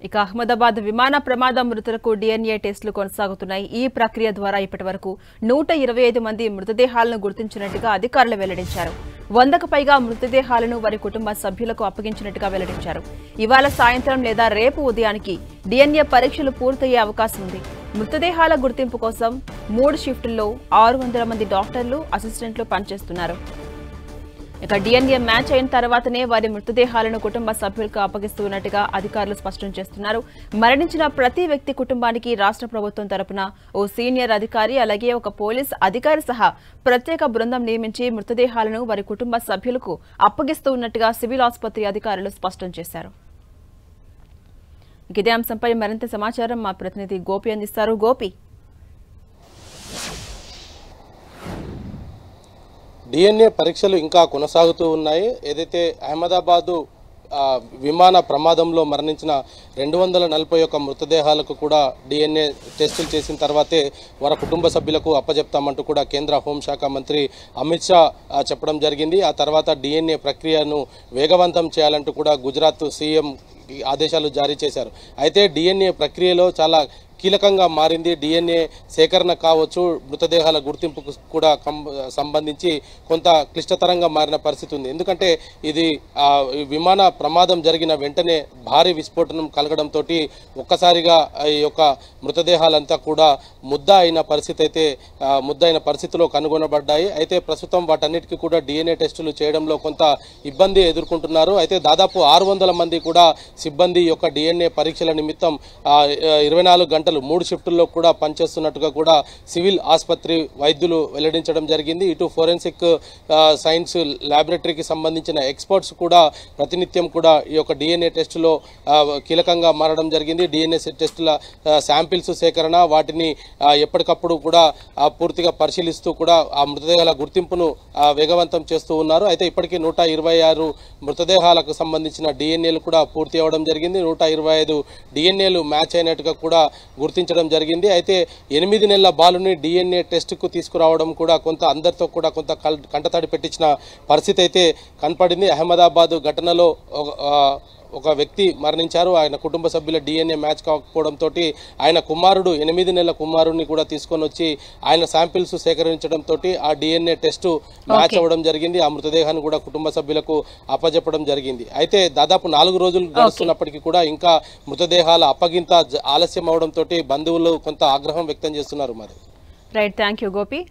ఇక అహ్మదాబాద్ విమాన ప్రమాదం మృతులకు డిఎన్ఏ టెస్టులు కొనసాగుతున్నాయి. ఈ ప్రక్రియ ద్వారా ఇప్పటివరకు 125 మంది మృతదేహాలను గుర్తించినట్టుగా అధికారులు వెల్లడించారు. 100కు పైగా మృతదేహాలను వారి కుటుంబ సభ్యులకు అప్పగించినట్టుగా వెల్లడించారు. ఇవాళ సాయంత్రం లేదా రేపు ఉదయానికి డిఎన్ఏ పరీక్షలు పూర్తయ్యే అవకాశం ఉంది. మృతదేహాల గుర్తింపు కోసం 3 షిఫ్టుల్లో 600 మంది డాక్టర్లు, అసిస్టెంట్లు పనిచేస్తున్నారు. ఇక డిఎన్ఏ మ్యాచ్ అయిన తర్వాతనే వారి మృతదేహాలను కుటుంబ సభ్యులకు అప్పగిస్తున్నట్టుగా అధికారులు స్పష్టం చేస్తున్నారు. మరణించిన ప్రతి వ్యక్తి కుటుంబానికి రాష్ట్ర ప్రభుత్వం తరపున ఓ సీనియర్ అధికారి, అలాగే ఒక పోలీస్ అధికారి సహా ప్రత్యేక బృందం నియమించి మృతదేహాలను వారి కుటుంబ సభ్యులకు అప్పగిస్తున్నట్టుగా సివిల్ ఆసుపత్రి అధికారులు స్పష్టం చేశారు. ఇదే అంశంపై మరింత సమాచారం మా ప్రతినిధి గోపి అందిస్తారు. గోపి, డిఎన్ఏ పరీక్షలు ఇంకా కొనసాగుతూ ఉన్నాయి. ఏదైతే అహ్మదాబాదు విమాన ప్రమాదంలో మరణించిన 241 మృతదేహాలకు కూడా డిఎన్ఏ టెస్టులు చేసిన తర్వాతే వారి కుటుంబ సభ్యులకు అప్పజెప్తామంటూ కూడా కేంద్ర హోంశాఖ మంత్రి అమిత్ షా చెప్పడం జరిగింది. ఆ తర్వాత డిఎన్ఏ ప్రక్రియను వేగవంతం చేయాలంటూ కూడా గుజరాత్ సీఎం ఆదేశాలు జారీ చేశారు. అయితే డిఎన్ఏ ప్రక్రియలో చాలా కీలకంగా మారింది. డిఎన్ఏ సేకరణ కావచ్చు, మృతదేహాల గుర్తింపుకు కూడా సంబంధించి కొంత క్లిష్టతరంగా మారిన పరిస్థితి ఉంది. ఎందుకంటే ఇది విమాన ప్రమాదం జరిగిన వెంటనే భారీ విస్ఫోటనం కలగడంతో ఒక్కసారిగా ఈ యొక్క మృతదేహాలంతా కూడా ముద్ద అయిన పరిస్థితిలో కనుగొనబడ్డాయి. అయితే ప్రస్తుతం వాటన్నిటికీ కూడా డిఎన్ఏ టెస్టులు చేయడంలో కొంత ఇబ్బంది ఎదుర్కొంటున్నారు. అయితే దాదాపు 600 మంది కూడా సిబ్బంది యొక్క డిఎన్ఏ పరీక్షల నిమిత్తం 24 గంటలు 3 షిఫ్టుల్లో కూడా పనిచేస్తున్నట్టుగా కూడా సివిల్ ఆసుపత్రి వైద్యులు వెల్లడించడం జరిగింది. ఇటు ఫోరెన్సిక్ సైన్స్ ల్యాబొరేటరీకి సంబంధించిన ఎక్స్పర్ట్స్ కూడా ప్రతినిత్యం కూడా ఈ యొక్క డిఎన్ఏ టెస్టులో కీలకంగా మారడం జరిగింది. డిఎన్ఏ టెస్టుల శాంపిల్స్ సేకరణ, వాటిని ఎప్పటికప్పుడు కూడా పూర్తిగా పరిశీలిస్తూ కూడా ఆ మృతదేహాల గుర్తింపును వేగవంతం చేస్తూ ఉన్నారు. అయితే ఇప్పటికీ 126 మృతదేహాలకు సంబంధించిన డిఎన్ఏలు కూడా పూర్తి అవ్వడం జరిగింది. 125 డిఎన్ఏలు మ్యాచ్ అయినట్టుగా కూడా గుర్తించడం జరిగింది. అయితే 8 నెలల బాలుని డిఎన్ఏ టెస్టుకు తీసుకురావడం కూడా అందరితో కూడా కొంత కంటతడి పెట్టించిన పరిస్థితి అయితే కనపడింది. అహ్మదాబాద్ ఘటనలో ఒక వ్యక్తి మరణించారు. ఆయన కుటుంబ సభ్యుల డిఎన్ఏ మ్యాచ్ కాకపోవడంతో ఆయన కుమారుడు 8 నెలల కుమారుడిని కూడా తీసుకొని వచ్చి ఆయన శాంపిల్స్ సేకరించడంతో ఆ డిఎన్ఏ టెస్టు మ్యాచ్ అవ్వడం జరిగింది. ఆ మృతదేహాన్ని కూడా కుటుంబ సభ్యులకు అప్పజెప్పడం జరిగింది. అయితే దాదాపు 4 రోజులు గడుస్తున్నప్పటికీ కూడా ఇంకా మృతదేహాల అప్పగింత ఆలస్యం అవడంతో బంధువులు కొంత ఆగ్రహం వ్యక్తం చేస్తున్నారు. మరి రైట్, థ్యాంక్ యూ గోపి.